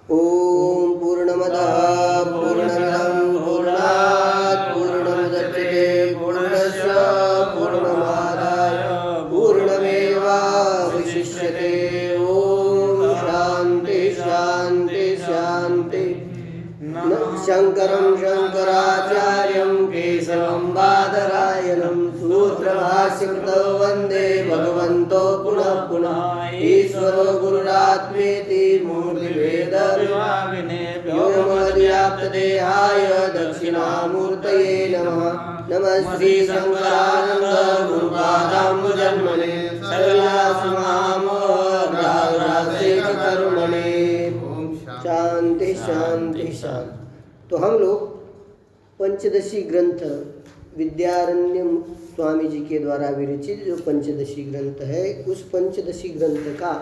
ओम पूर्णमदः पूर्णमिदं पूर्णात् पूर्णमुदच्यते पूर्णस्य पूर्णमादाय पूर्णमेवावशिष्यते। ओम शांति शांति शांति। शंकरं शंकराचार्यं केशवं बादरायणं सूत्रभाष्यकृतौ वन्दे भगवन्तो पुनः पुनः। ईश्वरो गुरुरात्मेति मूर्तिभेदविभागिने व्योमवद्व्याप्तदेहाय दक्षिणामूर्तये नमः। नमः श्री शंकरानंद गुरुपादाम्बुजन्मने सकलासुमामोरासेककरुणने। शांति शांति शांति। तो हम लोग पंचदशी ग्रंथ विद्यारण्य स्वामी जी के द्वारा विरचित जो पंचदशी ग्रंथ है, उस पंचदशी ग्रंथ का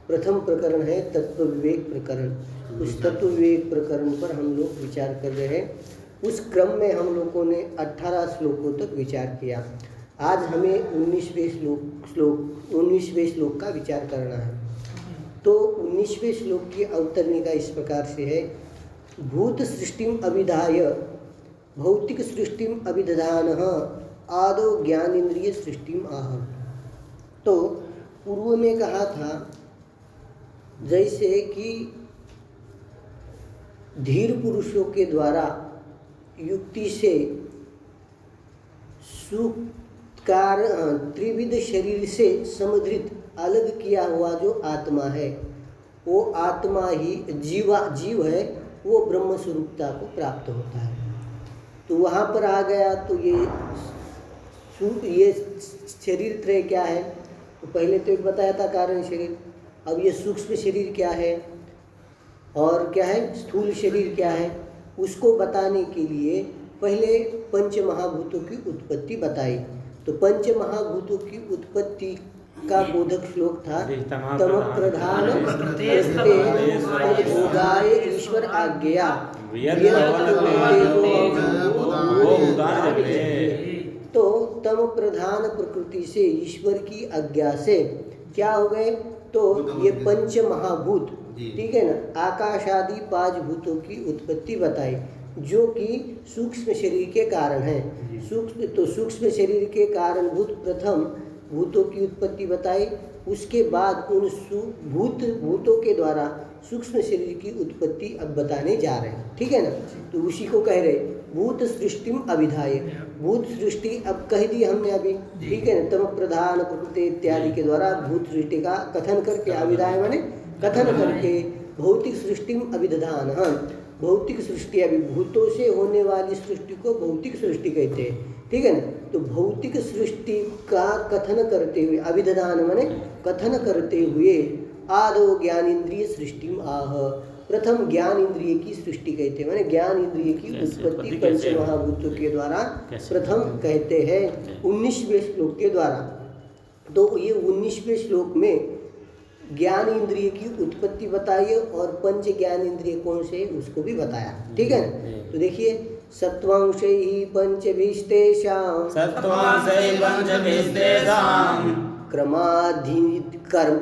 प्रथम प्रकरण है तत्व विवेक प्रकरण। उस तत्व विवेक प्रकरण पर हम लोग विचार कर रहे हैं। उस क्रम में हम लोगों ने 18 श्लोकों तक विचार किया। आज हमें 19वें श्लोक का विचार करना है। तो 19वें श्लोक की अवतरणिका इस प्रकार से है। भूत सृष्टिम अभिधाय भौतिक सृष्टिम अभिदधानः आदौ ज्ञानेन्द्रिय सृष्टिम आह। तो पूर्व में कहा था जैसे कि धीर पुरुषों के द्वारा युक्ति से सुकार त्रिविध शरीर से समुद्रित अलग किया हुआ जो आत्मा है, वो आत्मा ही जीव है, वो ब्रह्म स्वरूपता को प्राप्त होता है। तो वहाँ पर आ गया तो ये शरीर त्रय क्या है? तो पहले तो एक बताया था कारण शरीर। अब ये सूक्ष्म शरीर क्या है और क्या है स्थूल शरीर क्या है, उसको बताने के लिए पहले पंच महाभूतों की उत्पत्ति बताई। तो पंच महाभूतों की उत्पत्ति का बोधक श्लोक था तम प्रधान भोगाय ईश्वर आज्ञा। तो तम प्रधान प्रकृति से ईश्वर की आज्ञा से क्या हो गए? तो ये पंच महाभूत, ठीक है ना, आकाश आदि 5 भूतों की उत्पत्ति बताई जो कि सूक्ष्म शरीर के कारण है। सूक्ष्म शरीर के कारणभूत प्रथम भूतों की उत्पत्ति बताई। उसके बाद उन भूतों के द्वारा सूक्ष्म शरीर की उत्पत्ति अब बताने जा रहे हैं, ठीक है ना। तो उसी को कह रहे भूत सृष्टिम अभिधाय। भूत सृष्टि अब कह दी हमने अभी, ठीक है ना। तम प्रधान प्रकृति इत्यादि के द्वारा भूत सृष्टि का कथन करके, अभिधाय माने कथन करके, भौतिक सृष्टिम अभिदधान। भौतिक सृष्टि अभी भूतों से होने वाली सृष्टि को भौतिक सृष्टि कहते हैं, ठीक है ना। तो भौतिक सृष्टि का कथन करते हुए, अभिदधान माने कथन करते हुए, आदो ज्ञानेन्द्रिय सृष्टि आह। प्रथम ज्ञान इंद्रिय की सृष्टि कहते हैं, माने ज्ञान इंद्रिय की उत्पत्ति पंच महाभूतों के द्वारा प्रथम कहते हैं 19वें श्लोक के द्वारा। तो ये 19वें श्लोक में ज्ञान इंद्रिय की उत्पत्ति बताई और पंच ज्ञान इंद्रिय कौन से उसको भी बताया, ठीक है। तो देखिए सत्वांशैः पंचभिस्तेषां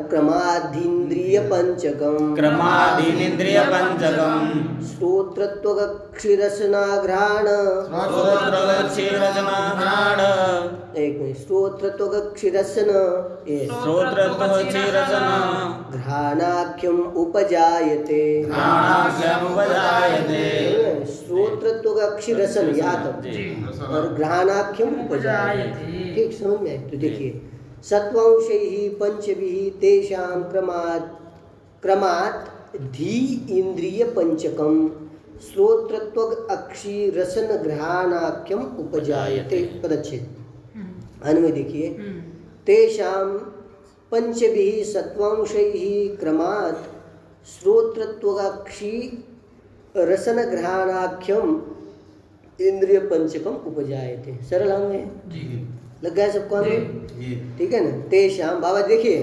क्रमाधीन्द्रिय पंचकम् श्रोत्रत्वगक्षिरसनाघ्राण एक मिनट श्रोत्रत्वगक्षिरसन घ्राणाख्यम उपजायते श्रोत्रत्वगक्षिरसन याद और घ्राणाख्यम उपजायते, ठीक समझ में। तो देखिए सत्वांशैः पंचभिः तेषां क्रमात् धी इंद्रिय पंचकम श्रोत्रत्वग अक्षिरसन घ्राणाख्यम उपजायते। पदच्छेद अन्वय देखिए तेषां पंचभिः सत्वांशैः क्रमात् श्रोत्रत्वगाक्षिरसन घ्राणाख्यम इंद्रिय पंचकम उपजायते। सरल है, लग गया सबको हमें, ठीक है ना। तेषां बाबा देखिए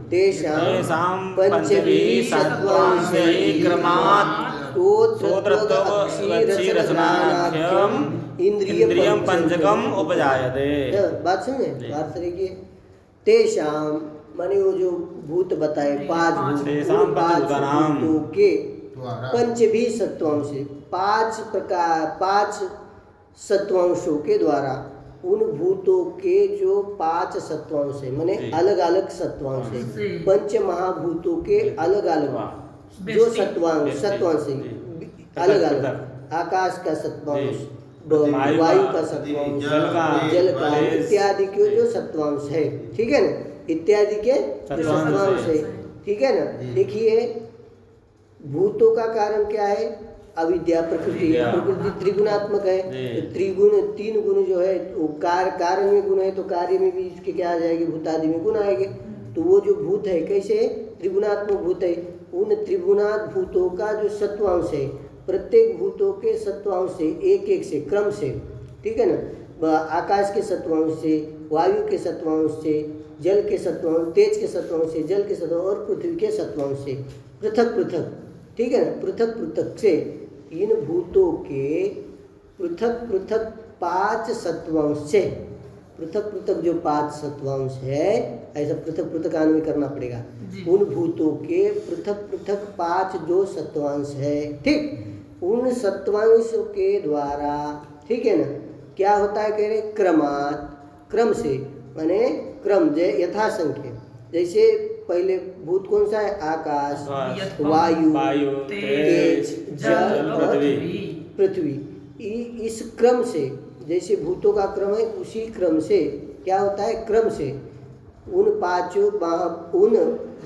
तेषां पंचभिः सत्वांशैः क्रमात् श्रोत्रत्वगाक्षिरसनाख्यम इंद्रियम पंचकम उपजायते। बात समझे, बात देखिए। तेषां माने वो जो भूत बताए 5 भूतों के पंच भी सत्वांश से, 5 सत्वांशों के द्वारा उन भूतों के जो 5 सत्वांश है, माने अलग अलग सत्वांश है, पंच महाभूतों के अलग अलग जो सत्वांश है, अलग अलग, आकाश का सत्वांश, वायु का सत्वांश, जल का इत्यादि के जो सत्वांश है, ठीक है ना, इत्यादि के सत्वांश है, ठीक है ना। देखिए भूतों का कारण क्या है, अविद्या, प्रकृति त्रिगुणात्मक है, तो त्रिगुण 3 गुण जो है वो कारण में गुण है, तो कार्य में भी इसके क्या आ जाएगी, भूतादि में गुण आएंगे। तो वो जो भूत है कैसे त्रिगुणात्मक भूत है, उन त्रिगुणात् भूतों का जो सत्वांश है, प्रत्येक भूतों के सत्वांश से एक से क्रम से, ठीक है ना, आकाश के सत्वांश से, वायु के सत्वांश से, जल के सत्वांश, तेज के सत्वांश से, जल के सत्वांश और पृथ्वी के सत्वांश से पृथक पृथक, ठीक है ना, पृथक पृथक से इन भूतों के पृथक पृथक 5 सत्वांश से, पृथक पृथक जो 5 सत्वांश है, ऐसा पृथक पृथक अन्वय करना पड़ेगा, उन भूतों के पृथक पृथक 5 जो सत्वांश है, ठीक, उन सत्वांशों के द्वारा, ठीक है ना, क्या होता है कह रहे, क्रमात्, क्रम से, माने क्रम यथा संख्य, जैसे पहले भूत कौन सा है, आकाश, वायु, तेज, जल और पृथ्वी, इस क्रम से, जैसे भूतों का क्रम है उसी क्रम से क्या होता है, क्रम से उन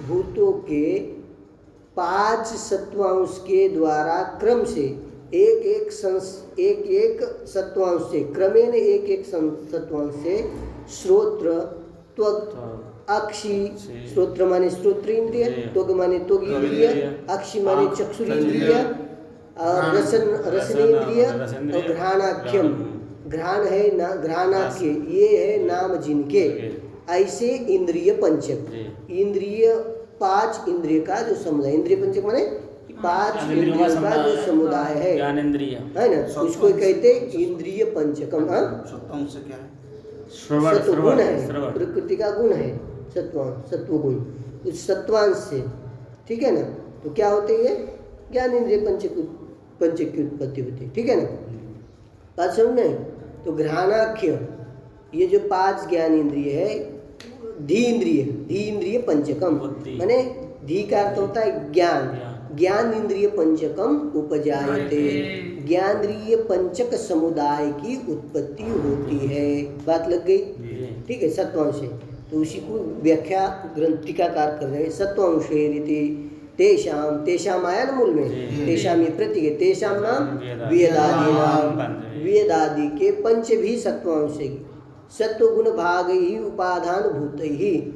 भूतों के 5 सत्वांश के द्वारा क्रम से एक सत्वांश से, क्रमेण एक सत्वांश से श्रोत्र, त्वक, अक्षि, श्रोत्र माने श्रोत्र इंद्रिय, त्वग माने त्वग इंद्रिय, अक्षि माने चक्षुर इंद्रिय, और रसन इंद्रिय, और घ्राणाख्यम, घ्राण है ना, घ्राणाख्य ये है नाम जिनके, ऐसे इंद्रिय पंचक, इंद्रिय 5 इंद्रिय का जो समुदाय, इंद्रिय पंचक माने 5 इंद्रियों का जो समुदाय है, ज्ञानेंद्रिय है ना, उसको कहते इंद्रिय पंचकम। सत्वांश क्या है, सत्वगुण है, प्रकृति का गुण है सत्वगुण, उस सत्वांश से, ठीक है ना, तो क्या होते हैं, ज्ञान इंद्रिय पंचक की उत्पत्ति होती है, ठीक है ना, बात समझ में। तो घ्राणाख्य ये जो 5 ज्ञान इंद्रिय है, धी इंद्रिय पंचकम, माने धी का अर्थ होता है ज्ञान, ज्ञान इंद्रिय पंचकम उपजायते, ज्ञानेंद्रिय पंचक समुदाय की उत्पत्ति होती है, बात लग गई, ठीक है, सत्वांश है। तो उसी को व्याख्या ग्रंथिकाकार कर रहे हैं, सत्वांशे रीति तेषाम आया न मूल में, तेषाम ये प्रतीक है, तेषाम नाम वेदादि नाम, वेदादि के पंच भी सत्वांश, सत्वगुण भाग ही उपादान भूत ही,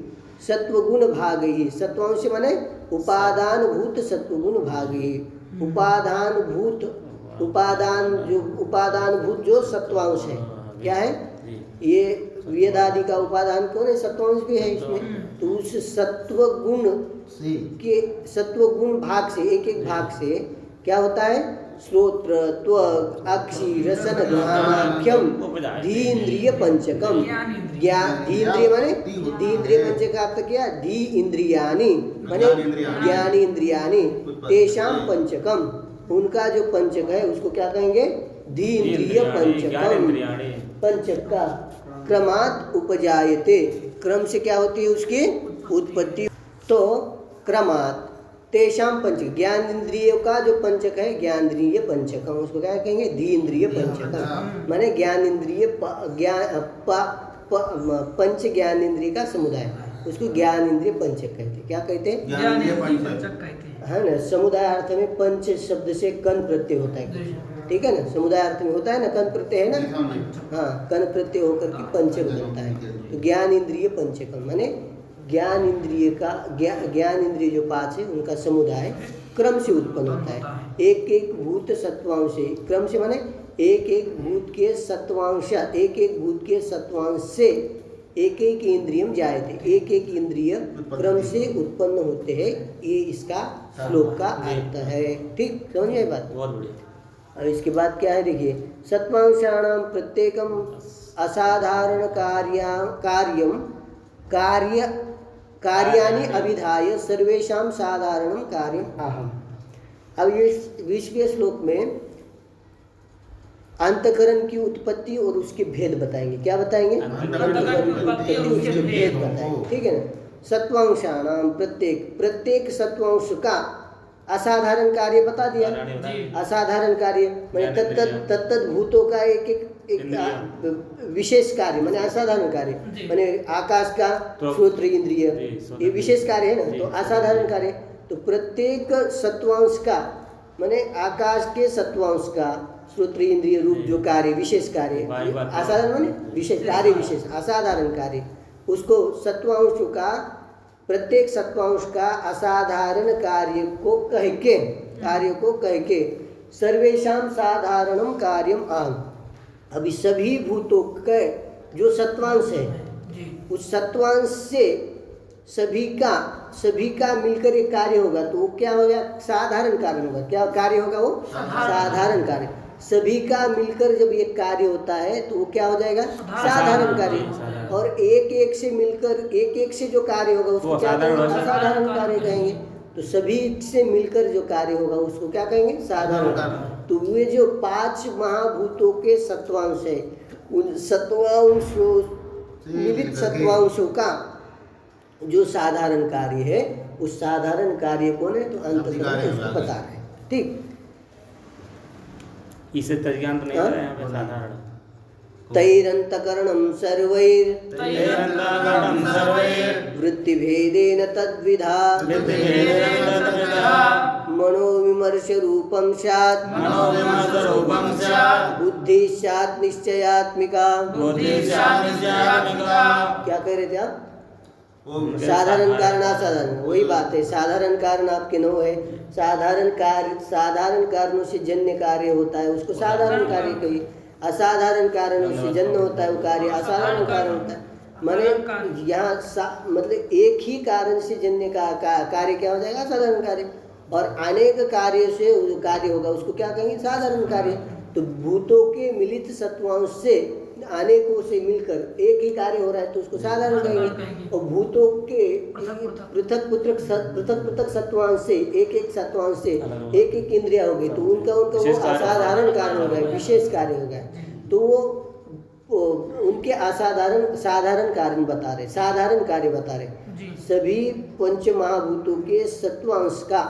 सत्वगुण भाग ही, सत्वांश माने उपादान भूत सत्वगुण भाग ही, उपादान भूत जो सत्वांश है, क्या है ये, वेदादि का उपादान कौन है, सत्वांश भी है इसमें, तो उस सत्वगुण भाग से, एक भाग से क्या होता है, श्रोत्र, त्वक, अक्षि, रसन, घ्राणाख्यम, धी इंद्रिय पंचकम, धी इंद्रिय माने, धी इंद्रिय पंचक का अर्थ क्या, धी इंद्रियानि माने ज्ञान इंद्रियानि, तेषाम पंचकम, उनका जो पंचक है उसको क्या कहेंगे, धी इंद्रिय पंचकम, पंचक का क्रमात् उपजायते, क्रम से क्या होती है उसकी उत्पत्ति, तो क्रमात् तेषाम पंचक, ज्ञान इंद्रियों का जो पंचक है ज्ञानेंद्रिय पंचकम, उसको क्या कहेंगे, धी इंद्रिय पंचकम, माने ज्ञान इंद्रिय पंच ज्ञान इंद्रिय का समुदाय, उसको ज्ञान इंद्रिय पंचक कहते हैं, क्या कहते हैं, ज्ञान इंद्रिय पंचक कहते हैं, है ना। समुदाय अर्थ में पंच शब्द से कन प्रत्यय होता है, ठीक है ना, समुदाय अर्थ में होता है ना, कन प्रत्यय है ना, हाँ, कन प्रत्यय होकर के पंचक बनता है, तो ज्ञान इंद्रिय पंचकम माने ज्ञान इंद्रिय का, ज्ञान इंद्रिय जो 5 है उनका समुदाय क्रम से उत्पन्न होता है, एक भूत सत्वांश से, क्रम से माने एक भूत के सत्वांश, एक भूत के सत्वांश से एक इंद्रियम जायते, एक इंद्रिय क्रम से उत्पन्न होते हैं, ये इसका श्लोक का अर्थ है, ठीक, समझिए बात, बहुत बढ़िया। और इसके बाद क्या है, देखिए, सत्वांशाणां प्रत्येकम असाधारण कार्यानि अभिधाय सर्वेषां साधारणं कार्यम् आहम्, अब ये 20वें श्लोक में अंतःकरण की उत्पत्ति और उसके भेद बताएंगे। क्या बताएंगे? अंतःकरण की उत्पत्ति और उसके भेद बताएंगे। ठीक है ना। सत्वांशानाम प्रत्येक सत्वांश का असाधारण कार्य बता दिया। असाधारण कार्य मैंने तत्त भूतों का एक विशेष कार्य माने असाधारण कार्य माने आकाश का श्रोत्र इंद्रिय ये विशेष कार्य है ना। तो असाधारण कार्य तो प्रत्येक सत्वांश का माने आकाश के सत्वांश का श्रोत्र इंद्रिय रूप जो कार्य विशेष कार्य असाधारण माने विशेष कार्य विशेष असाधारण कार्य उसको सत्वांश का प्रत्येक सत्वांश का असाधारण कार्य को कह के सर्वेषां साधारणम कार्यम आह। अभी सभी भूतों के जो सत्वांश है उस सत्वांश से सभी का मिलकर एक कार्य होगा तो वो क्या होगा? साधारण कार्य होगा। क्या कार्य होगा? वो साधारण कार्य। सभी का मिलकर जब एक कार्य होता है तो वो क्या हो जाएगा? साधारण कार्य। और एक से मिलकर एक से जो कार्य होगा उसको क्या कहेंगे? असाधारण कार्य कहेंगे। तो सभी से मिलकर जो कार्य होगा उसको क्या कहेंगे? साधारण। तो वे जो 5 महाभूतों के सत्वांश है उन सत्वांशों मिलित सत्वांशों का जो साधारण कार्य है उस साधारण कार्य कौन है? तो अंतःकरण उसको बता रहे हैं। ठीक इसे तर्जमान नहीं है यहाँ पे साधारण तैरंतकरणं सर्वैर वृत्तिभेदेन तद्विधा मनोविमर्श रूपं स्यात् बुद्धि स्यात् निश्चयात्मिका। क्या कह रहे थे आप? साधारण कारण असाधारण वही बात है। साधारण कारण आपके नौ है। साधारण कारणों से जन्य कार्य होता है उसको साधारण कार्य कहिए। असाधारण कारणों से जन्य होता है वो कार्य असाधारण कारण होता है। माने यहाँ मतलब एक ही कारण से जन्य का कार्य क्या हो जाएगा? असाधारण कार्य। और अनेक कार्य से जो कार्य होगा उसको क्या कहेंगे? साधारण कार्य। तो भूतों के मिलित सत्वांश से अनेकों से मिलकर एक ही कार्य हो रहा है तो उसको साधारण कहेंगे। और भूतों के पृथक सत्वांश से एक सत्वांश से एक इंद्रिया हो गई तो उनका वो असाधारण कार्य हो गया, विशेष कार्य हो गया। तो वो उनके साधारण कारण बता रहे, साधारण कार्य बता रहे। सभी पंच महाभूतों के सत्वांश का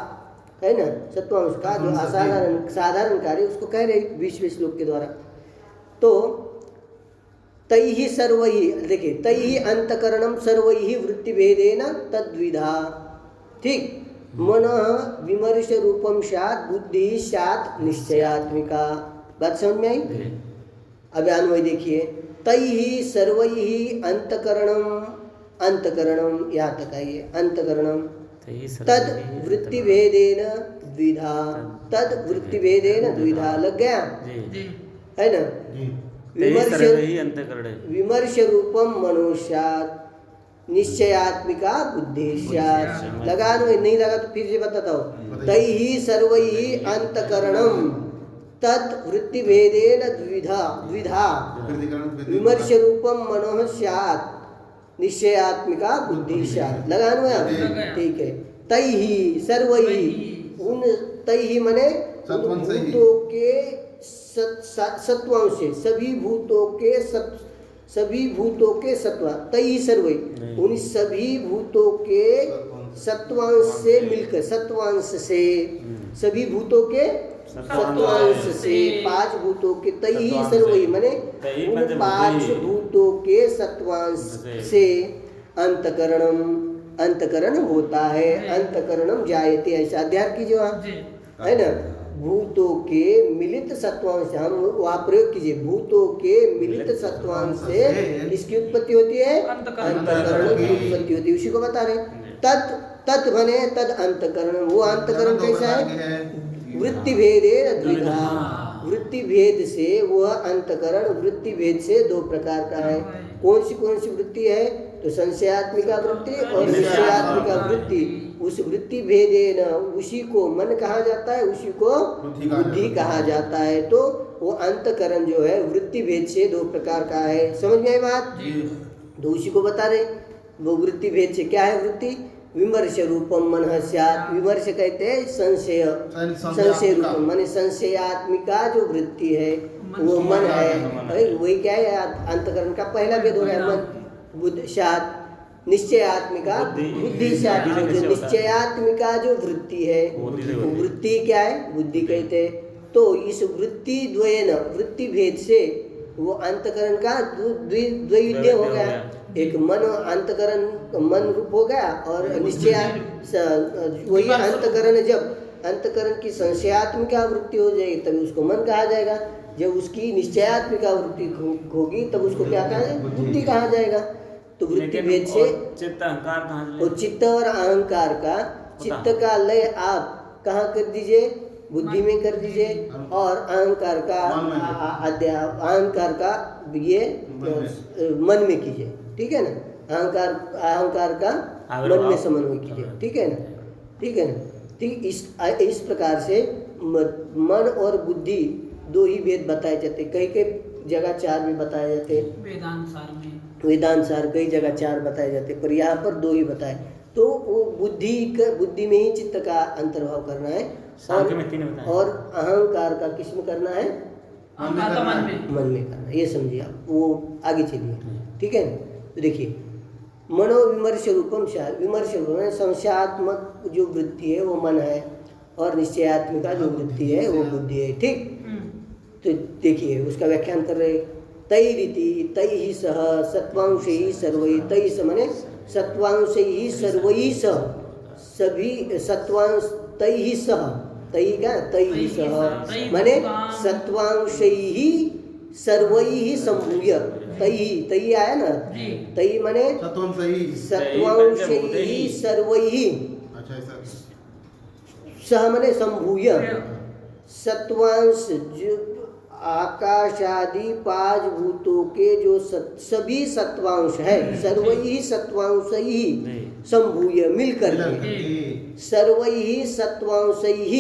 है ना, सत्वांश का जो साधारण कार्य उसको कह रहे 20वें श्लोक के द्वारा। तो तैहि सर्वैहि, देखिए तैहि अंतकरणम सर्वैहि वृत्तिभेदेन तद्विधा। ठीक, मनः विमर्श रूपम स्यात् बुद्धि स्यात् निश्चयात्मिका। बात समझ में आई? अब अन्वय देखिए, तैहि सर्वैहि अंतकरणम यहाँ तक आइए। अंतकरणम तद वृत्तिभेदेन द्विधा, तद वृत्तिभेदेन द्विधा लग गया है ना। विमर्श रूपम मनोस्यात् निश्चयात्मिका बुद्धि स्यात्। लगा नहीं लगा तो फिर से बताता हूँ। तैहि सर्वैहि अंतकरणम तत् वृत्तिभेदेन द्विधा विमर्श रूपम मनोः स्यात् निश्चयात्मिका बुद्धि स्यात्। लगा ठीक है। तैहि सर्वैहि, उन तैहि मने भूतों के सत्वांश से, सभी भूतों के सत्वा। तैहि सर्वैहि, उन सभी भूतों के सत्वांश से मिलकर, सत्वांश से सभी भूतों के सत्वांश से 5 भूतों के, तैहि सर्वैहि मने उन 5 भूतों के सत्वांश से अंतकरण होता है। अंतकरणम जायते, ऐसा अध्ययन कीजिए आप, है ना। भूतों के मिलित सत्वांश, हम वहाँ प्रयोग कीजिए। भूतों के मिलित सत्वांश से किसकी उत्पत्ति होती है? अंतकरण की उत्पत्ति होती है। उसी को बता रहे। तत् बने तद अंतकरण। वो अंतकरण कैसा है? वृत्ति भेदेन द्विधा। वृत्ति भेद से वह अंतकरण वृत्ति भेद से 2 प्रकार का है। कौन सी वृत्ति है? तो संशयात्मिका वृत्ति और निश्चयात्मिका वृत्ति। उस वृत्ति भेदेन, उसी को मन कहा जाता है, उसी को बुद्धि कहा जाता है। तो वो अंतकरण जो है वृत्ति भेद से 2 प्रकार का है। समझ में आई बात? तो उसी को बता रहे। वो वृत्ति भेद से क्या है? वृत्ति विमर्श रूपम मनः स्यात्। विमर्श कहते हैं संशय, संशय रूपम माने संशयात्मिका जो वृत्ति है वो मन है। वही क्या है, अंतकरण का पहला भेद हो गया मन बुद्ध स्यात्। निश्चयात्मिका बुद्धि स्यात्। जो निश्चयात्मिका जो वृत्ति है वृत्ति क्या है, बुद्धि कहते हैं। तो इस वृत्ति द्वयन वृत्ति भेद से वो अंतकरण का द्वैविध्य हो गया। एक मन अंतकरण मन रूप हो गया और निश्चय वही अंतकरण। जब अंतकरण की संशयात्मिका वृत्ति हो जाएगी तभी उसको मन कहा जाएगा। जब उसकी निश्चयात्मिका वृत्ति होगी तब उसको क्या कहा जाएगा, बुद्धि कहा जाएगा। तो वृत्ति भेद से चित्त अहंकार कहाँ से और चित्त और अहंकार का, चित्त का लय आप कहाँ कर दीजिए, बुद्धि में कर दीजिए। और अहंकार का अहंकार का ये मन में कीजिए, ठीक है ना। अहंकार का मन में समन्वय कीजिए, ठीक है ना, ठीक है ना। ठीक इस प्रकार से मन और बुद्धि दो ही भेद बताए जाते। कई कई जगह 4 भी बताए जाते हैं। वेदांत सार कई जगह 4 बताए जाते, पर यहाँ पर 2 ही बताए। तो वो बुद्धि में ही चित्त का अंतर्भाव करना है और अहंकार का किस में करना है, मन में करना है। ये समझिए आप, वो आगे चलिए, ठीक है। तो देखिए मनोविमर्श रूपम स्यात्। विमर्श रूपम संशयात्मक जो वृत्ति है वो मन है और निश्चयात्मिका जो वृत्ति है वो बुद्धि है, ठीक। तो देखिए उसका व्याख्यान कर रहे, तैरिति तैहि सह सत्वांशैः सर्वैः। तैः स माने सत्वांशैः सर्वैः सह, सभी सत्वांश तैहि सह। तैहि क्या, तैहि सह माने सत्वांशैः सर्वैः सम्भूय। तैहि आया ना, तैहि माने सत्वांशैः सर्वैः, सह माने सम्भूय। सत्वांश जो आकाश आदि 5 भूतों के जो सभी सत्वांश है, सर्वैः सत्वांशैः सम्भूय मिलकर के, सर्वैः सत्वांशैः।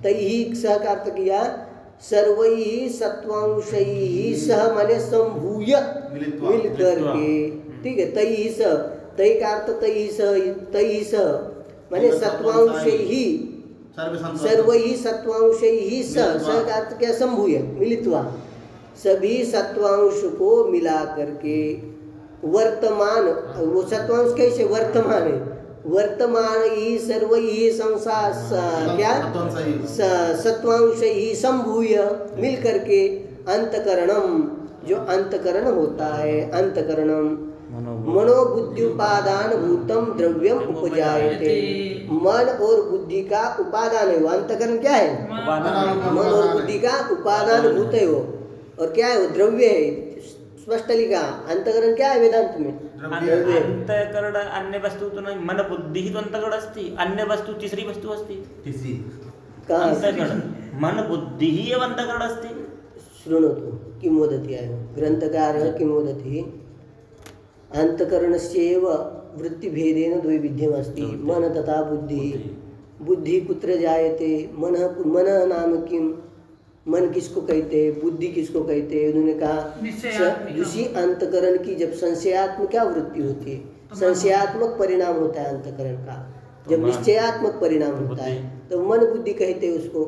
तैहि सह का अर्थ किया, सर्वैः सत्वांशैः सह माने सम्भूय मिलकर के, ठीक है। तैहि सह, तैहि का अर्थ तैहि सह माने सत्वांशैः, सर्वैः सत्वांशैः सह, सह का अर्थ क्या, सम्भूय मिलित्वा। सभी सत्वांश को मिला करके वर्तमान, वो सत्वांश कैसे वर्तमान है, वर्तमान ही सर्वैः संसार क्या सत्वांशैः सम्भूय मिल करके अंतकरणम, जो अंतकरण होता है, अंतकरणम मनोबुद्ध्युपादान भूतम द्रव्यम उपजायते। मन और बुद्धि का उपादान है वो अंतकरण। क्या है, मन और बुद्धि का उपादान भूत है वो, और क्या है वो, द्रव्य है। स्पष्ट लिखा, अंतकरण क्या है वेदांत में, अंतकरण अन्य वस्तु तो नहीं, मन बुद्धि ही तो अंतकरण अस्ति, अन्य वस्तु तीसरी वस्तु अस्ति। अंतकरण मन बुद्धि ही एव अंतकरण अस्ति। शृणोतु किं वदति अयं ग्रन्थकारः, किं वदति, अंतकरणस्यैव वृत्तिभेदेन द्वैविध्यमस्ति। मन तथा बुद्धि। बुद्धि कुत्र जायते, मनः नाम किं, मन किसको कहते हैं, बुद्धि किसको कहते हैं। उन्होंने कहा उसी अंतकरण की जब संशयात्मक क्या वृत्ति होती है, संशयात्मक परिणाम होता है अंतकरण का। जब निश्चयात्मक परिणाम होता है तो मन बुद्धि कहते हैं उसको।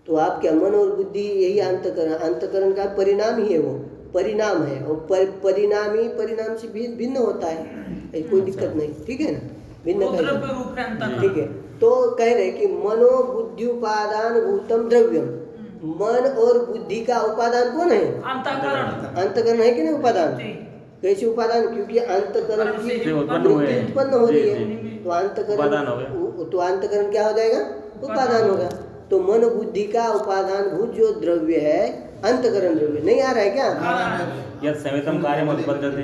तो आप क्या, मन और बुद्धि यही अंतकरण का परिणाम ही है, वो परिणाम है। और परिणामी परिणाम से भिन्न होता है, कोई दिक्कत नहीं, ठीक है ना, भिन्न का, ठीक है। तो कह रहे कि मनो बुद्धि उपादान भूतम द्रव्यम। मन और बुद्धि का उपादान कौन है, अंतकरण है कि नहीं उपादान। कैसे उपादान, क्योंकि अंतकरण की उत्पन्न हो रही है, तो अंतकरण क्या हो जाएगा, उपादान होगा। तो मन बुद्धि का उपादान भूत जो द्रव्य है, अंतकरण द्रव्य नहीं आ रहा है क्या,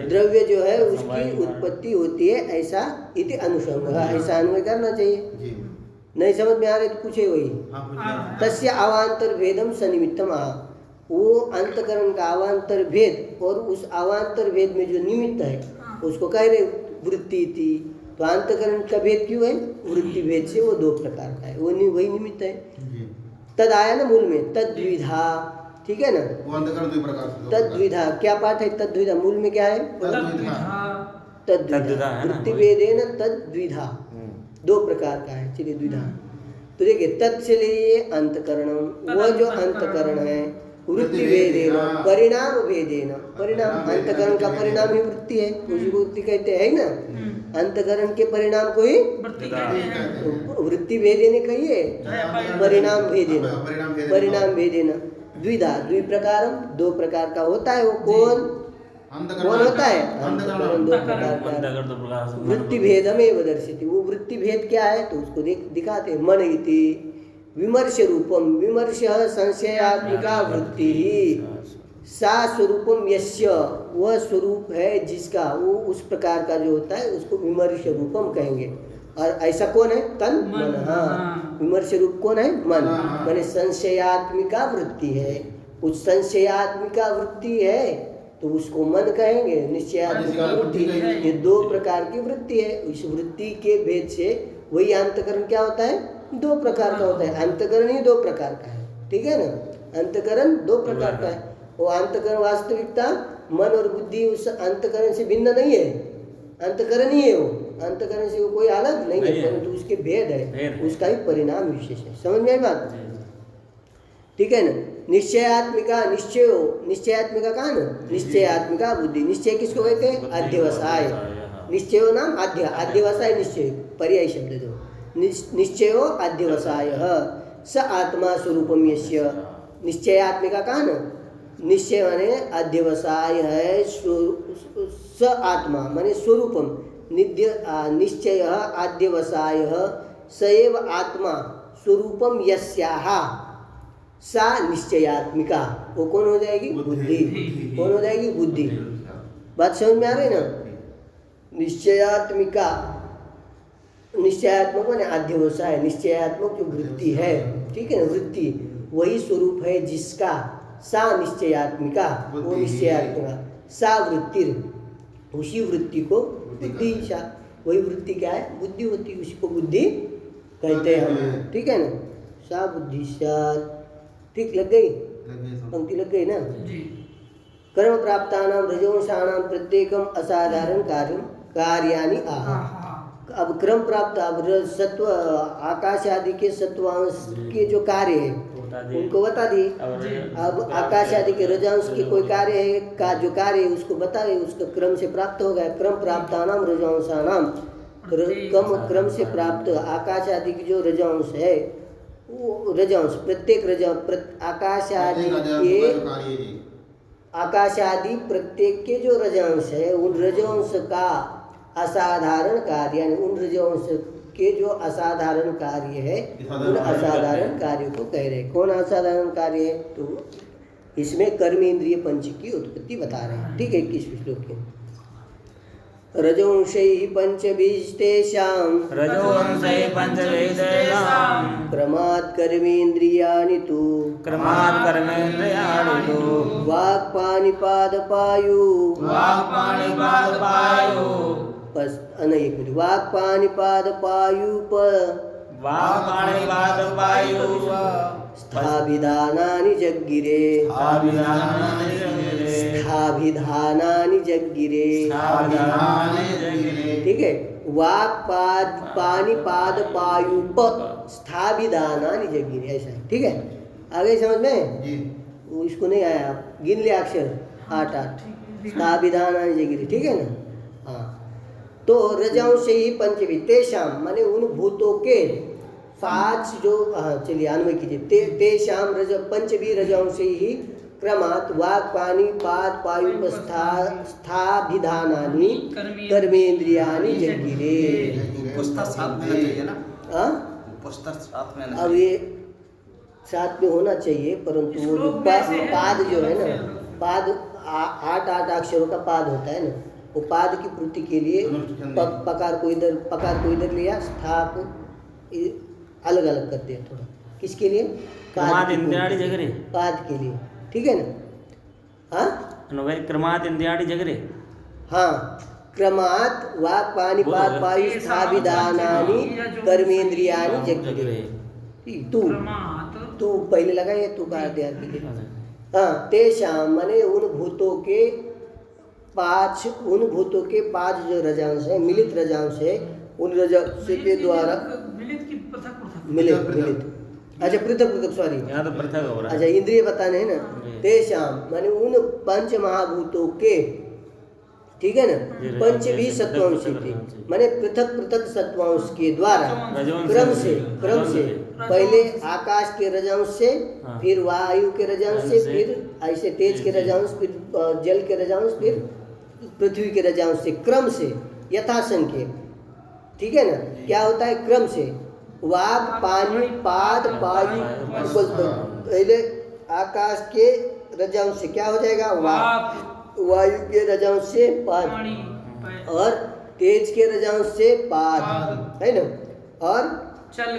द्रव्य जो है उसकी उत्पत्ति होती है, ऐसा इति अनुसंग, ऐसा अन्वय करना चाहिए। नहीं समझ में आ रहे तो पूछे वही। तस्य अवांतर भेदम सनिमित्तम आह, वो अंतकरण का अवांतर भेद और उस अवांतर भेद में जो निमित्त है उसको कह रहे वृत्ति थी। तो अंतकरण का भेद क्यों है, वृत्ति भेद से वो 2 प्रकार का है, वो वही निमित्त है। तद आया ना मूल में, तद्विधा, ठीक है ना, वो अंतकरण 2 प्रकार से। तद्विधा क्या पाठ है, तद्विधा मूल में क्या है, तद्विधा है ना, वृत्ति भेदेन तद्विधा, दो प्रकार का है। चलिए द्विधा तो देखिए, तत् से लिए अंतकरणम, वह जो अंतकरण है, वृत्ति भेदेन परिणाम भेदेन, परिणाम अंतकरण का परिणाम ही वृत्ति है, उसी को वृत्ति कहते हैं ना। अंतकरण के परिणाम को ही वृत्ति भेदेन कहिए, परिणाम भेदेन, परिणाम भेदेन द्विधा, द्विप्रकारम, दो प्रकार का होता है। वो कौन होता है? अंतकरण दो प्रकार का, वृत्ति भेदमेव दर्शति। वो वृत्ति भेद क्या है तो उसको दिखाते हैं। मन इति विमर्श रूपम, विमर्श संशयात्मिका वृत्ति सा स्वरूपम यस्य, वह स्वरूप है जिसका, वो उस प्रकार का जो होता है उसको विमर्श रूपम कहेंगे। और ऐसा कौन है? तन मन। हाँ, विमर्श रूप कौन है? मन। माने संशयात्मिका वृत्ति है, उस संशयात्मिका वृत्ति है तो उसको मन कहेंगे। निश्चयात्मिका वृत्ति, ये दो प्रकार की वृत्ति है। इस वृत्ति के भेद से वही अंतकरण क्या होता है? दो प्रकार का होता है। अंतकरण ही दो प्रकार का है, ठीक है ना। अंतकरण दो प्रकार का है। वो अंतकरण वास्तविकता मन और बुद्धि उस अंतकरण से भिन्न नहीं है, अंतकरण ही है वो, अंतकरण से वो कोई अलग नहीं है, परंतु उसके भेद है, उसका ही परिणाम विशेष है। समझ में आई बात? ठीक है ना। निश्चयात्मिका, निश्चयात्मिका कहा ना, निश्चयात्मिका बुद्धि। निश्चय किसको कहते हैं? अध्यवसाय। निश्चयो नाम आद्य, अध्यवसाय निश्चय, पर्याय शब्द दो। निश्चयो अध्यवसाय स आत्मा स्वरूपम यस्य। निश्चयात्मिका कहा ना, निश्चय माने अध्यवसाय है, स आत्मा माने स्वरूपम, निश्चय अध्यवसाय स एव आत्मा स्वरूपम यस्याः सा निश्चयात्मिका। वो कौन हो जाएगी? बुद्धि। कौन हो जाएगी? बुद्धि। बात समझ में आ रही ना? निश्चयात्मिका, निश्चयात्मक माने अध्यवसाय, निश्चयात्मक जो वृत्ति है, ठीक है ना, वृत्ति वही स्वरूप है जिसका, सा निश्चयात्मिका, वो निश्चयात्मिका, सा वृत्ति, उसी वृत्ति को बुद्धि, सा वही वृत्ति क्या है? बुद्धि होती है, उसी को बुद्धि कहते हैं हम, ठीक है ना। सा बुद्धि सा, ठीक लग गई? पंक्ति लग गई ना? कर्म प्राप्तानां रजोंशानां प्रत्येकम असाधारण कार्याणि आह। अब क्रम प्राप्त, अब सत्व आकाश आदि के सत्वांश के जो कार्य है उनको बता दिए। अब आकाश आदि के रजांश के कोई कार्य है का जो कार्य है उसको बताए, उसका क्रम से प्राप्त हो गया। क्रम प्राप्तानां रजोंशानां, क्रम से प्राप्त आकाश आदि की जो रजांश है, वो रजांश प्रत्येक आकाश आदि के, आकाश आदि प्रत्येक के जो रजांश है, उन रजांश का असाधारण कार्य, यानी उन रजांश के जो असाधारण कार्य है, उन असाधारण कार्य को कह रहे हैं। कौन असाधारण कार्य है? तो इसमें कर्मेंद्रिय पंच की उत्पत्ति बता रहे हैं, ठीक है। 21वें श्लोक के रजोंशैः पंचभिस्तेषां, रजोंशैः पंचभिस्तेषां क्रमात् कर्मेन्द्रियाणि तु, क्रमात् कर्मेन्द्रियाणि तु वाक्पानिपादपायु, वाक्पानिपादपायु एक मिनट, वाक्पानिपादपायुप, वाक्पानिपादपायु स्थाभिधानानि जग्गिरे, स्थाभिधानानि जग्गिरे, ठीक है। वाक्पाद पानिपाद पायुप स्थाभिधानानि जग्गिरे, ऐसा है, ठीक है। आगे समझ में? वो इसको नहीं आया, आप गिन ले अक्षर 8 स्थाभिधानानि जग्गिरे, ठीक है ना। हाँ, तो रजांश ही पंचवित्तेषाम माने उन भूतों के 5 जो, हाँ चलिए अन्वय कीजिए। तेषाम रज पंचभी रजांश ही क्रमात् वाक् पानी पाद पायु स्थाभिधानानि कर्मेंद्रियाणि जग्गिरे। अब ये साथ में होना चाहिए, परंतु वो जो पाद जो है ना, पाद 8 अक्षरों का पाद होता है ना, वो पाद की पूर्ति के लिए पकार को इधर लिया, स्था को अलग अलग कर दिया थोड़ा। किसके लिए? पाद के लिए, ठीक है ना। हाँ, क्रमात् इंद्रियाणि जगरे। हाँ, क्रमात् वाक् पानी पाद पायु स्थाभिधानानि कर्मेंद्रियाणि जग्गिरे। तू पहले लगाइए, तू का ध्यान दीजिए। हाँ, तेषाम माने उन भूतों के पांच उन भूतों के पांच जो रजांश है, मिलित रजांश है, उन रजांश के द्वारा मिलित की पृथक मिलित अच्छा पृथक सॉरी यहाँ तो पृथक हो रहा है। अच्छा इंद्रिय बताने हैं ना, तेषाम माने उन पंच महाभूतों के, ठीक है ना, पंच भी सत्वांश थे, माने पृथक पृथक सत्वांश के द्वारा क्रम से पहले आकाश के रजांश से, फिर वायु के रजांश से, फिर ऐसे तेज के रजांश, फिर जल के रजांश, फिर पृथ्वी के रजांश से, क्रम से यथासंख्य, ठीक है ना। क्या होता है क्रम से? वाग पानी पाद वायु, पहले आकाश के रजांश से क्या हो जाएगा? वायु के रजांश से पाद, और तेज के रजांश से पाद, है ना, और जल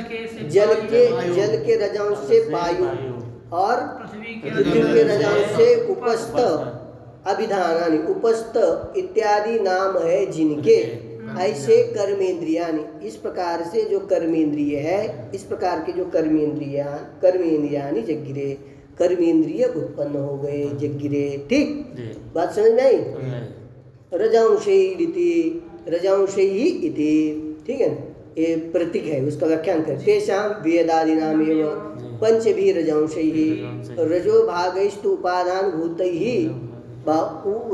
के रजांश से वायु, और पृथ्वी के रजांश से उपस्थ अभिधानानि, उपस्थ इत्यादि नाम है जिनके। ऐसे कर्मेंद्रियानि, इस प्रकार से जो कर्मेंद्रिय है, इस प्रकार के जो कर्मेंद्रियानि जगिरे, कर्मेंद्रिय उत्पन्न हो गए, जगिरे। ठीक, बात समझ में आई? रजांशे ही इति, ठीक है, ये प्रतीक है, उसका व्याख्यान कर। तेषां वेदादीनाम एव पंच भी रजांशे ही, रजो भागैस्तु उपादान भूतैः,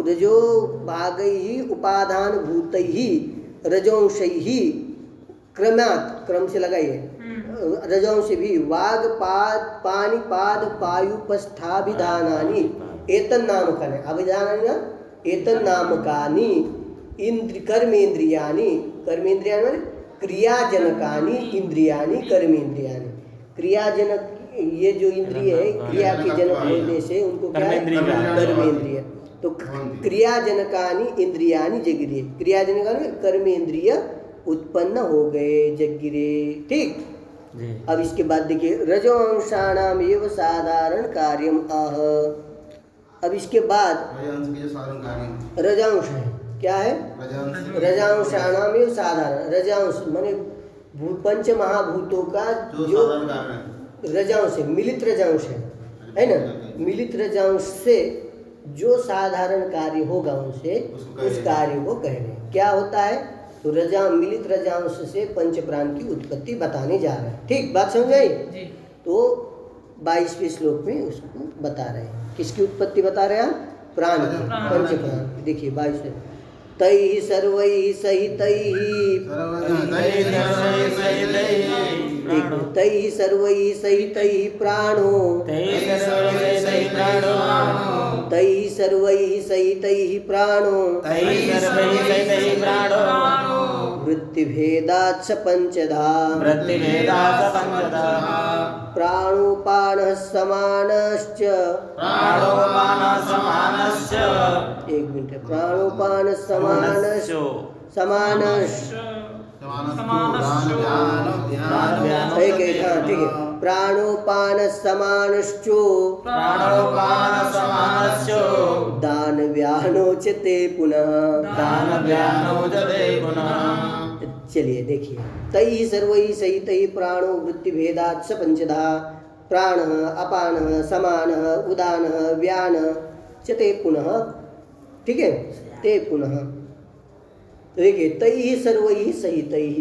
रजो भागैः उपादान भूतैः रजोंशैः, क्रमात्, क्रम से लगाइए, रजोंश भी वाग पाद पानी पाद पायुपस्थाभिधानानि एतन्नामकानि, अभिधानानि ना एतन्नामकानि कर्मेंद्रियानि, कर्मेंद्रियानि क्रियाजनकानि इंद्रियानि कर्मेंद्रियानि। क्रियाजनक ये जो इंद्रिय है, क्रिया के जनक होने से उनको क्या है? कर्मेंद्रिय। तो क्रियाजनकानि इंद्रियानि जगिरे, क्रियाजनकानि कर्मेंद्रिय उत्पन्न हो गए, जगिरे। ठीक, अब इसके बाद देखिए, रजोंशाणाम एव साधारण कार्यम आह। अब इसके बाद रजांश है, क्या है? रजांशाणाम एव साधारण, रजांश माने पंच महाभूतों का जो रजांश है, मिलित रजांश है ना, मिलित रजांश से जो साधारण कार्य होगा उनसे, उस कार्य को कह रहे हैं। क्या होता है? तो मिलित रजांश से पंच प्राण की उत्पत्ति बताने जा रहे हैं। ठीक, बात समझ आई? तो 22वें श्लोक में उसको बता रहे हैं, किसकी उत्पत्ति बता रहे हैं? प्राण की, पंच प्राण। देखिए 22 तैः सर्वैः सहितैः, तैः सर्वैः सहितैः प्राणो, तैः सर्वैः सहितैः प्राणो, वृत्तिभेदात् स पंचधा, प्राणोपानः समानश्च, एक मिनट, प्राणोपान समानश्च, ठीक है, प्राणोपान समानश्चो, दान व्यानोचते पुनः, चलिए देखिए, तैः सर्वैः सहितैः प्राणो वृत्तिभेदात् स पंचधा, प्राणः अपानः समानः उदानः व्यानः च ते पुनः, ठीक है, ते पुनः। देखिए, तैः सर्वैः सहितैः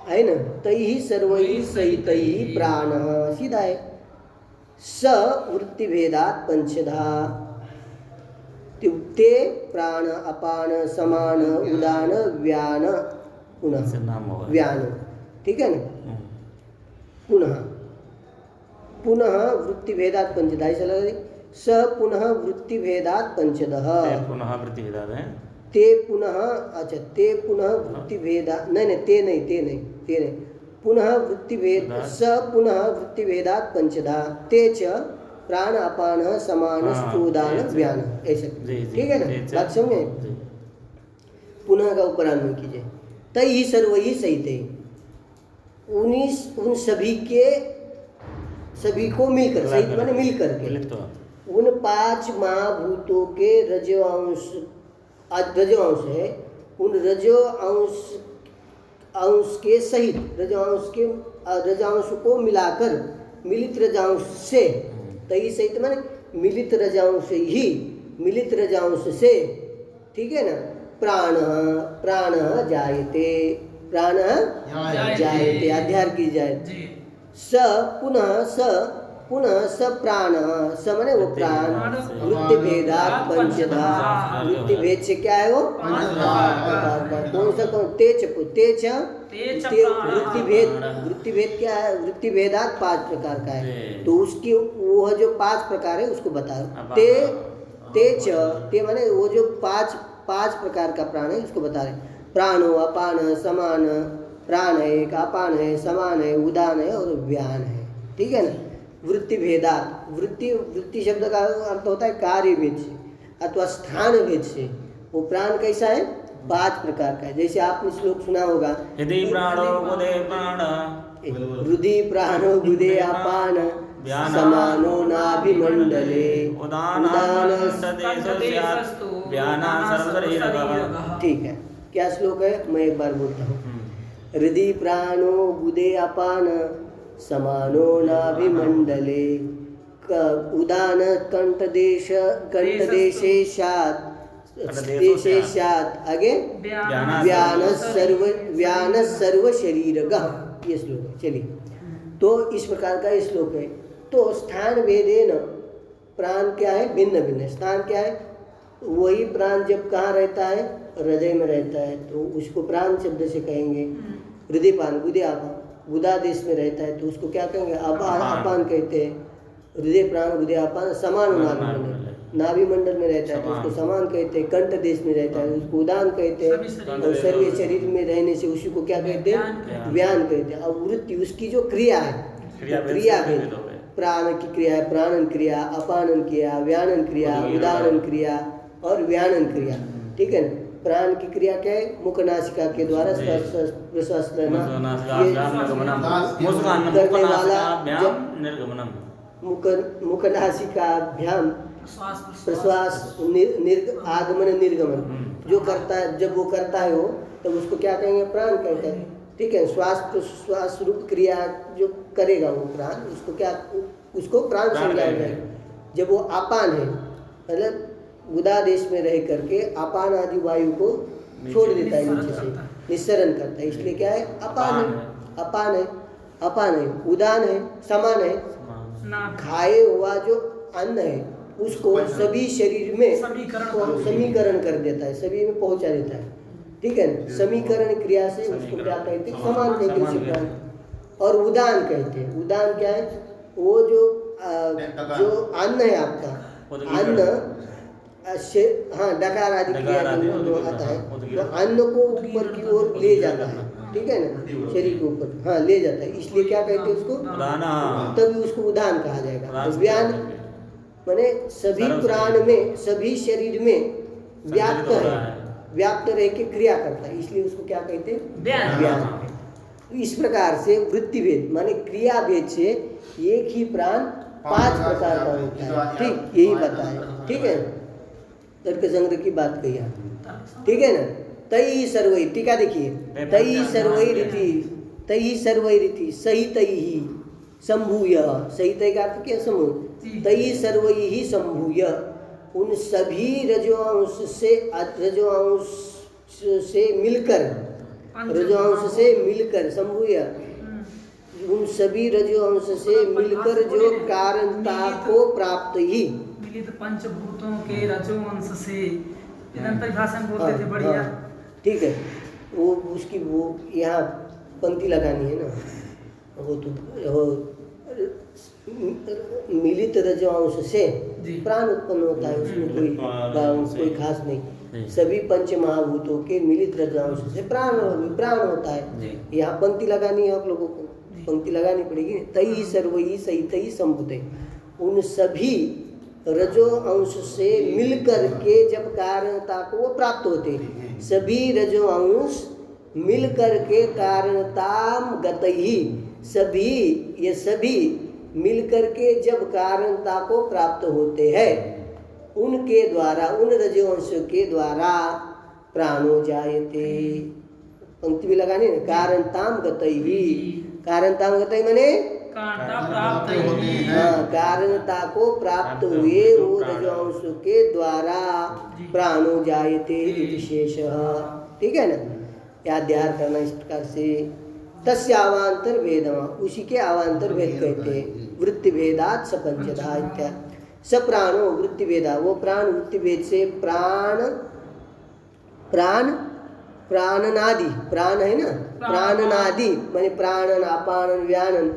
है ना, तैः सर्वैः सहितैः प्राणः, सीधा है, स वृत्तिभेदात् पंचधा, ते प्राण अपान समान उदान व्यान पुनः व्यान, ठीक है ना। पुनः पुनः वृत्तिभेदात् पंचधा, ऐसा लगा, स पुनः वृत्तिभेदात् पंचदः, पुनः वृत्तिभेदात् है, ते पुनः, अच्छा ते पुनः वृत्तिभेदात्, नहीं ते नहीं, पुनः वृत्तिभेद, स पुनः वृत्तिभेदात् पंचधा, ते च प्राण अपान समानस्तुदान व्यान, ऐसे, ठीक है ना, बात समझे? पुनः का उपराम कीजिए, तैः सर्वैः सहितैः, उन सभी को मिलकर, सहित माने मिलकर के, उन पांच महाभूतों के रजो अंश है, उन रजो अंश के सहित, रजांश को मिलाकर, मिलित रजांश से, तई सहित माने मिलित रजांश ही, मिलित रजांश से ठीक है ना, प्राण प्राण जायते, प्राण जायते, अध्यार की जाए। स पुनः स प्राण, स माने वो प्राण, वृत्ति भेदात पंचधा, वृत्ति भेद से क्या है वो कौन सा तेज वृत्ति भेद क्या है, वृत्ति भेदात 5 प्रकार का है। तो उसकी वो जो 5 प्रकार है उसको बताओ। ते माने वो जो पांच प्रकार का प्राण है उसको बता रहे। प्राणो अपान समान, प्राण है एक, अपान है, समान है, उदान है और व्यान है, ठीक है ना। वृत्ति भेदात, वृत्ति शब्द का अर्थ होता है कार्य भेद से अथवा स्थान भेद से। वो प्राण कैसा है, 5 प्रकार का है। जैसे आपने श्लोक सुना होगा, हृदय प्राणो गुदे अपान समानो नाभिमंडले ठीक है। क्या श्लोक है, मैं एक बार बोलता हूँ। हृदय प्राणो गुदे अपान समानो नाभिमंडले उदान कंठदेशे शात आगे व्यान सर्व शरीरगः, ये श्लोक है। चलिए, तो इस प्रकार का ये श्लोक है। तो स्थान भेदेन प्राण क्या है, भिन्न भिन्न। स्थान क्या है, वही प्राण जब कहाँ रहता है, हृदय में रहता है तो उसको प्राण शब्द से कहेंगे। हृदय पान गुदे आपान, गुदा देश में रहता है तो उसको क्या कहेंगे, अपान कहते हैं। हृदय प्राण गुदे अपान समान नाभि मंडल में रहता है तो उसको समान कहते हैं। कंठ देश में रहता है उसको उदान कहते हैं। और सर्व शरीर में रहने से उसी को क्या कहते हैं, व्यान कहते हैं। और वृत्ति उसकी जो क्रिया है, क्रिया भेद, प्राण की क्रिया है, प्राणन क्रिया, अपानन क्रिया, व्यानन क्रिया, उदानन क्रिया और व्यानन क्रिया, ठीक है ना। प्राण की क्रिया क्या है, मुख नासिका के द्वारा प्रश्वास लेना, करने वाला मुख नासिकाभ्याम प्रश्वास आगमन निर्गमन जो करता है, जब वो करता है वो तब उसको क्या कहेंगे, प्राण कहते हैं, ठीक है। श्वास रूप क्रिया जो करेगा वो प्राण, उसको प्राण समझाया जाएगा। जब वो अपान है, मतलब गुदा देश में रह करके अपान आदि वायु को छोड़ देता है, नीचे से निस्सरण करता है, इसलिए क्या है, अपान है, उदान है, समान है। खाए हुआ जो अन्न है उसको सभी शरीर में समीकरण कर देता है, सभी में पहुंचा देता है, ठीक है। समीकरण क्रिया से उसको क्या कहते हैं, समान कहते हैं प्राण। और उदान कहते हैं, उदान क्या है, वो जो अन्न है आपका, अन्न हाँ डकार आदि क्रिया जो आता है तो अन्न को ऊपर की ओर ले जाता है, ठीक है ना, शरीर के ऊपर हाँ ले जाता है, इसलिए क्या कहते हैं उसको, तभी उसको उदान कहा जाएगा। तो व्यान माने सभी प्राण में, सभी शरीर में व्याप्त है, व्याप्त रह के क्रिया करता है, इसलिए उसको क्या कहते हैं, व्यान। इस प्रकार से वृत्ति भेद माने क्रिया भेद से एक ही प्राण 5 प्रकार का होता है, ठीक, यही बताया, ठीक है। तर्क संग्रह की बात कही आप, ठीक है ना। तई सर्वै, टीका देखिए, तई सर्वैरिति सहितैहि संभूय, सहितै का अर्थ क्या, समूह, तई सर्वैहि संभूय, उन सभी रजोअंश से मिलकर संभूय, उन सभी रजोअंश से मिलकर जो कारणता को प्राप्त ही मिलित पंचभूतों के रजोवंश से, परिभाषा में बोलते थे, बढ़िया, ठीक है। वो उसकी वो यहाँ पंक्ति लगानी है ना, वो तो मिलित रजोवंश से प्राण उत्पन्न होता है, उसमें कोई खास नहीं। सभी पंच महाभूतों के मिलित रजोवंश से प्राण होता है। यहाँ पंक्ति लगानी है आप लोगों को, पंक्ति लगानी पड़ेगी। तई सर्वई सहितई संभूते, उन सभी रजो अंश से मिलकर के जब कारणता को वो प्राप्त होते, सभी रजो अंश मिलकर के कारणताम गतही, सभी मिलकर के जब कारणता को प्राप्त होते हैं, उनके द्वारा, उन रजो अंशों के द्वारा प्राणो जायते। पंक्ति भी लगाने, कारणताम गतही, कारणताम गतही माने कारणता प्राप्त होती है। हाँ, कारणता को प्राप्त हुए वो रजोंश के द्वारा प्राणो जायते इति शेषः। ठीक है ना, याद ध्यान करना इस प्रकार से। तस्य अवांतर भेदम, उसी के अवांतर भेद कहते हैं। वृत्ति भेदात स पंचधा इत्यादि। स प्राणो वृत्ति भेदा, वो प्राण वृत्ति भेद से प्राणनादि, प्राण है ना, प्राणनादि माने प्राणन अपानन व्यानन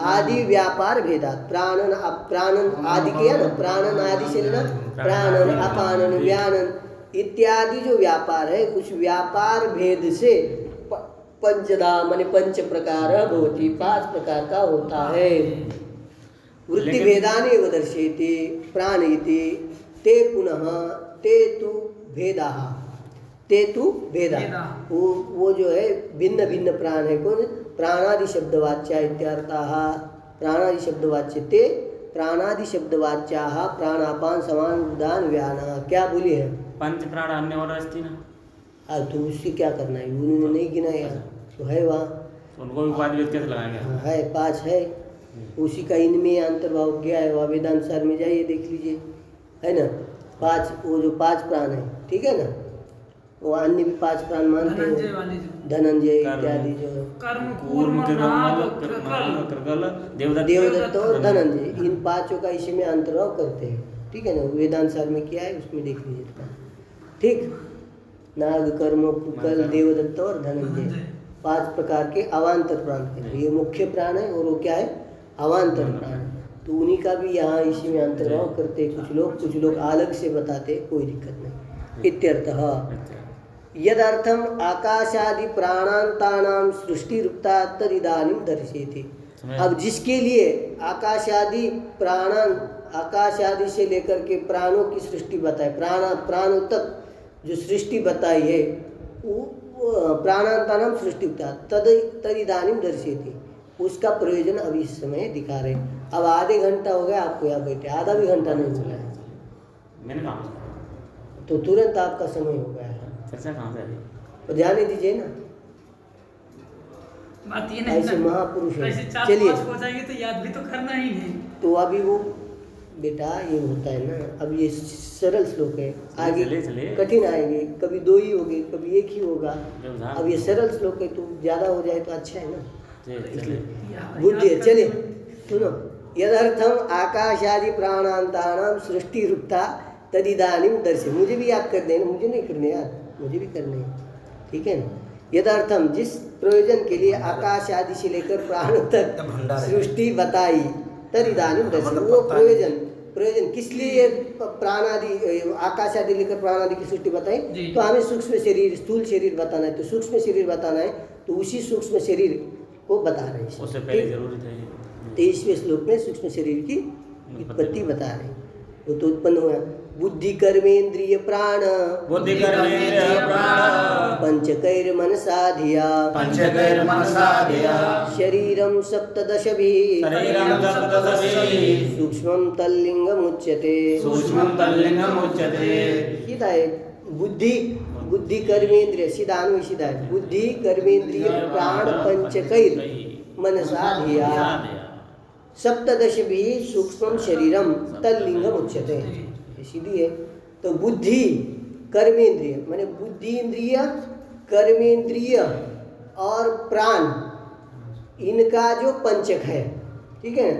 आदि व्यापार भेदात। प्राणन आदि किया ना, प्राणन आदि से लेना, प्राणन अपानन व्यानन इत्यादि जो व्यापार है, कुछ व्यापार भेद से पंचधा माने पंच प्रकार भवति, 5 प्रकार का होता है। वृत्ति भेदाने दर्शयते प्राण इति ते पुनः ते तु भेदाः, ते तु भेदा, वो जो है भिन्न भिन्न प्राण है। कौन? प्राणादि शब्दवाच्या इत्यर्थाः। प्राणादि शब्दवाच्य ते प्राणादि शब्दवाच्याः प्राणापान समान उदान व्यानः। क्या बोली है? पंच प्राण अन्य और अस्ति ना। तो उससे क्या करना है, उन्होंने नहीं गिना यार, तो है वहाँ, उनको भी पांच वेद कैसे लगाएंगे? है 5 है, उसी का इनमें अंतर्भाव क्या है, वह वेदांत सार में जाइए देख लीजिए, है ना। 5 वो जो 5 प्राण है, ठीक है ना, वो अन्य भी 5 प्राण मानते हैं, धनंजय इत्यादि जो कर्म कूर्म देवदत्त और धनंजय, इन 5 का इसी में अंतर्भाव करते हैं। ठीक है ना, वेदांत सार में क्या है उसमें देख लीजिए। ठीक, नाग कर्म कुकल देवदत्त और धनंजय 5 प्रकार के अवान्तर प्राण है। ये मुख्य प्राण है और वो क्या है, अवान्तर प्राण। तो उन्हीं का भी यहाँ इसी में अंतर्भाव करते कुछ लोग अलग से बताते, कोई दिक्कत नहीं। इत्यर्थः यदर्थम आकाशादि प्राणांतानां सृष्टि रूपता तदिदानीं दर्शयति। अब जिसके लिए आकाशादि प्राणां, आकाशादि से लेकर के प्राणों की सृष्टि बताए, प्राणों तक जो सृष्टि बताई है, वो प्राणांतानां सृष्टि रूपता तदिदानीं दर्शयति, उसका प्रयोजन अभी इस समय दिखा रहे। अब आधे घंटा हो गया आपको यहाँ बैठे, आधा भी घंटा नहीं हुआ है, मैंने कहा तो तुरंत आपका समय हो गया है। चर्चा कहाँ से आ रही? तो ध्यान नहीं दीजिए ना, बात ये नहीं ऐसे ना, महापुरुष है। ऐसे 4-5 चलिए, हो जाएंगे तो याद भी तो करना ही है। तो अभी वो बेटा ये होता है ना, अब ये सरल श्लोक है, आगे चले। कठिन आएंगे, कभी 2 ही होंगे, कभी 1 ही होगा। अब ये सरल श्लोक है, तो ज़्यादा हो जाए तो अच्छा है ना, बुद्धि है। चलिए सुनो, यदर्थम आकाशादि प्राणांतानां सृष्टि रूपता तदिदानीं दर्शय। मुझे भी याद कर देना, मुझे नहीं करने यार, मुझे भी करने हैं, ठीक है ना। यदर्थम जिस प्रयोजन के लिए आकाश आदि से लेकर प्राण तक सृष्टि बताई, तदिदानीं दर्शय। वो प्रयोजन किस लिए प्राण आदि आकाश आदि लेकर प्राण आदि की सृष्टि बताई, तो हमें सूक्ष्म शरीर स्थूल शरीर बताना है, तो सूक्ष्म शरीर बताना है, तो उसी सूक्ष्म शरीर को बता रहे हैं। उससे पहले जरूरी था 23वें श्लोक में सूक्ष्म शरीर की उत्पत्ति बता रहे हैं। वो तो उत्पन्न हुआ बुद्धि कर्मेंद्रिय प्राण, पंचकैर मनसा धिया, शरीरम सप्तदशभिः सूक्ष्मं तल्लिंगमुच्यते। सीधा है बुद्धि कर्मेंद्रिय, सीधा अनुय सीधा है, बुद्धि कर्मेंद्रिय प्राण पंचकैर मनसा धिया सप्तदशभिः सूक्ष्मं शरीरम तल्लिंगम उच्यते। सीधी है। तो बुद्धि कर्मेंद्रिय माने बुद्धि इंद्रिय, कर्मेंद्रिय और प्राण, इनका जो पंचक है, ठीक है,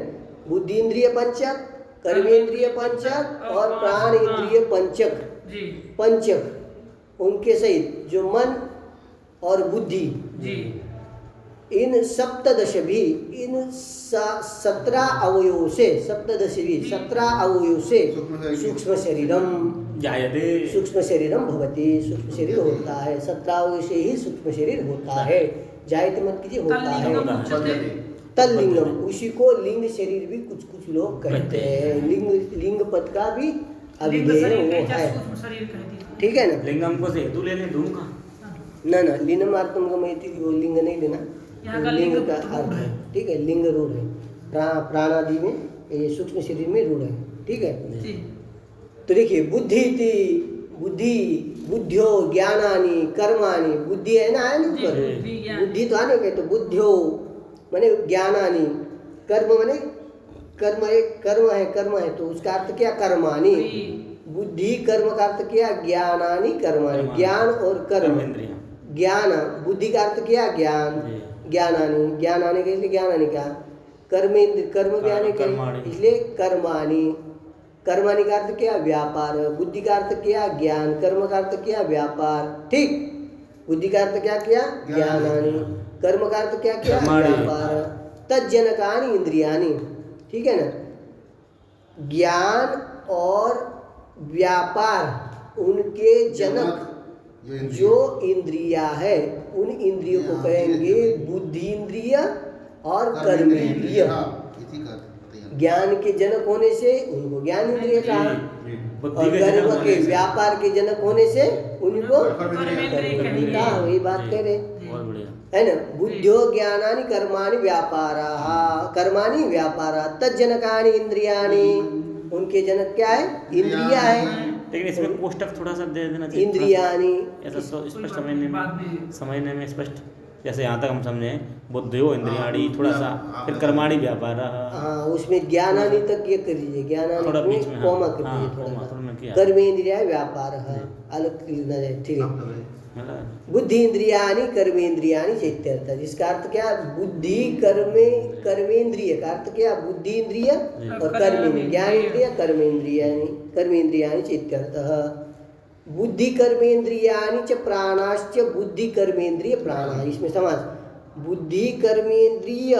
बुद्धि इंद्रिय पंचक, कर्मेंद्रिय पंचक और प्राण इंद्रिय पंचक उनके सहित जो मन और बुद्धि, इन सप्तदश भी, इन 17 अवयवों से, सप्तदश भी 17 अवयवों से सूक्ष्म शरीरम जायते, सूक्ष्म शरीरम भवति, सूक्ष्म शरीर होता है। 17 अवयव से ही सूक्ष्म शरीर होता है। जायते मत कीजिए, होता है। तल्लिंगम, उसी को लिंग शरीर भी कुछ लोग कहते हैं। लिंग पद का भी अभिधेय वो है, ठीक है ना। लिंगम को से हेतु ले ले धूम का ना लिंगम अर्थम का वो लिंग नहीं लेना, लिंग का अर्थ है, ठीक है, लिंग रूढ़ है। प्राणादि में ये सूक्ष्म शरीर में रूढ़ है, ठीक है। तो देखिए बुद्धियो ज्ञानानि कर्माणि, बुद्धि है ना, आया ना ऊपर, बुद्धि तो आने के, तो बुद्धियो माने ज्ञानानि, कर्म माने कर्म है तो उसका अर्थ क्या कर्माणि। बुद्धि कर्म का अर्थ क्या ज्ञानानि कर्माणि। ज्ञान और कर्म, ज्ञान बुद्धि का अर्थ क्या ज्ञान, ज्ञानानि के लिए ज्ञानानि का कर्म ज्ञान इसलिए कर्माणि। कर्माणि का अर्थ क्या व्यापार, बुद्धि का अर्थ क्या ज्ञान, कर्म का अर्थ क्या व्यापार। ठीक, बुद्धि का अर्थ क्या किया ज्ञानानि, कर्म का अर्थ क्या किया व्यापार। तज्जनकानि इंद्रियानि, ठीक है ना। ज्ञान और व्यापार उनके जनक जो इंद्रिया है उन इंद्रियों को कहेंगे बुद्धि इंद्रिय और कर्म इंद्रिय। ज्ञान के जनक होने से उनको ज्ञान इंद्रिय कहा, और कर्म के व्यापार के जनक होने से उनको कर्म कहा। वही बात कह रहे है ना। बुद्धियो ज्ञानानि कर्माणि व्यापाराः, कर्माणि व्यापारा। तज्जनकानि इंद्रियाणि, उनके जनक क्या है इंद्रिया है। लेकिन इसमें कोष्टक थोड़ा सा दे देना चाहिए, इंद्रियाणि ऐसा तो स्पष्ट समझने में स्पष्ट, जैसे यहाँ तक हम समझे बुद्धियो इंद्रियाणि थोड़ा सा, फिर कर्माणि व्यापार। हाँ, उसमें ज्ञानानि तक ये कर लीजिए, ज्ञानानि में कॉमा कर दीजिए। कर्मेंद्रिया व्यापार अलग लिखना है, ठीक है। बुद्धि इंद्रियानि कर्मेंद्रियानि चैत्यर्थ, जिसका अर्थ क्या बुद्धि कर्मेंद्रिय का अर्थ क्या बुद्धि इंद्रिय और कर्मेंद्रिय, ज्ञानेन्द्रिय कर्मेंद्रियानि चैत्यर्थः। बुद्धि कर्मेंद्रियानि च प्राणाश्च बुद्धि कर्मेंद्रिय प्राण, इसमें समाज बुद्धि कर्मेंद्रिय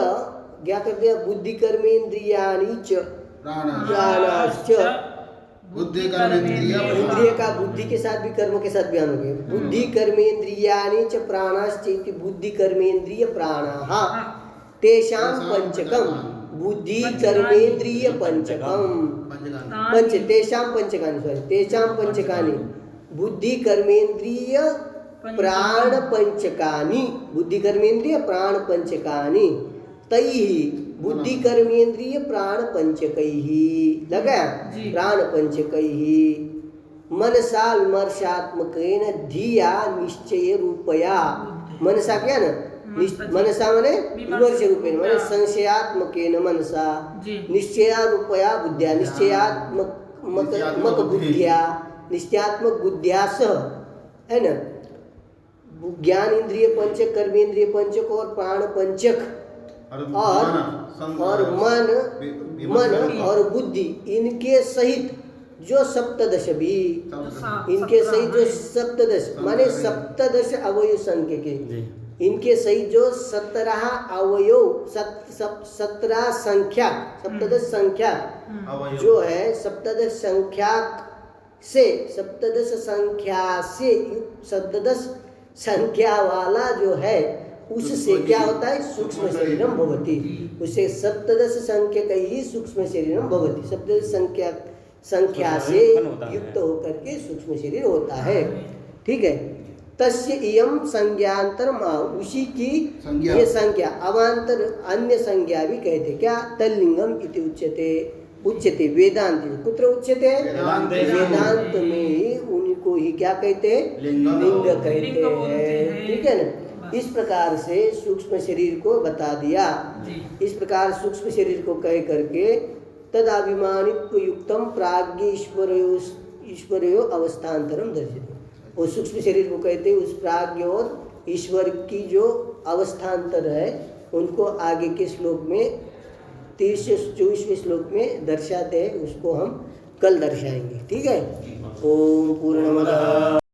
क्या कर दिया, बुद्धि कर्मेंद्रियानि च प्राणाश्च, बुद्धि कर्मेंद्रिय इंद्रिय का बुद्धि के साथ भी कर्म के साथ बयान हो गए। बुद्धि कर्मेंद्रियानि च प्राणाश्चेति बुद्धि कर्मेंद्रिय प्राणाः तेषां पंचकम, बुद्धि कर्मेंद्रिय पंचकम तेषां पंचकानि बुद्धि कर्मेंद्रिय प्राण पंचकानि, बुद्धि कर्मेंद्रिय प्राण पंचकानि तैः बुद्धि कर्मेंद्रिय प्राण पंचकैः, लगा प्राण पंचकैः मनसा विमर्शात्मकेन धिया निश्चय रूपया। मनसा क्या ना, मनसा माने विमर्श रूपेण माने संशयात्मकेन मनसा, निश्चयारूपया बुद्धिया, निश्चयात्मक बुद्धिया, निश्चयात्मक बुद्धिया सह, है ना। ज्ञान इंद्रिय पंचक, कर्मेंद्रिय पंचक और प्राण पंचक और मन और बुद्धि, इनके सहित जो सप्तदश भी, इनके सहित जो सप्तदश माने सप्तदश अवयव संख्या के, इनके सहित जो 17 अवयव 17 संख्या, सप्तदश संख्या जो है, सप्तदश संख्या वाला जो है, उससे क्या होता है सूक्ष्म शरीरम भवति, उससे सप्तदश संख्या का ही सूक्ष्म शरीरम भवति, सप्तदश संख्या से युक्त होकर के सूक्ष्म शरीर होता है। ठीक है। तस्य इयम संज्ञांतरम, उसी की ये संज्ञा अवांतर अन्य संज्ञा भी कहते क्या, तल्लिंगम इति उच्यते वेदांत, कुत्र उच्यते वेदांत में ही उनको ही क्या कहते लिंग कहते हैं। ठीक है ना। इस प्रकार से सूक्ष्म शरीर को बता दिया। इस प्रकार सूक्ष्म शरीर को कह करके तदाभिमानित्व युक्तम प्राज्ञ ईश्वरयो अवस्थान्तरम दर्शित, वो सूक्ष्म शरीर को कहते हैं उस प्राज्ञ और ईश्वर की जो अवस्थान्तर है, उनको आगे के श्लोक में 23-24वें श्लोक में दर्शाते हैं, उसको हम कल दर्शाएंगे। ठीक है। ओम पूर्णमदः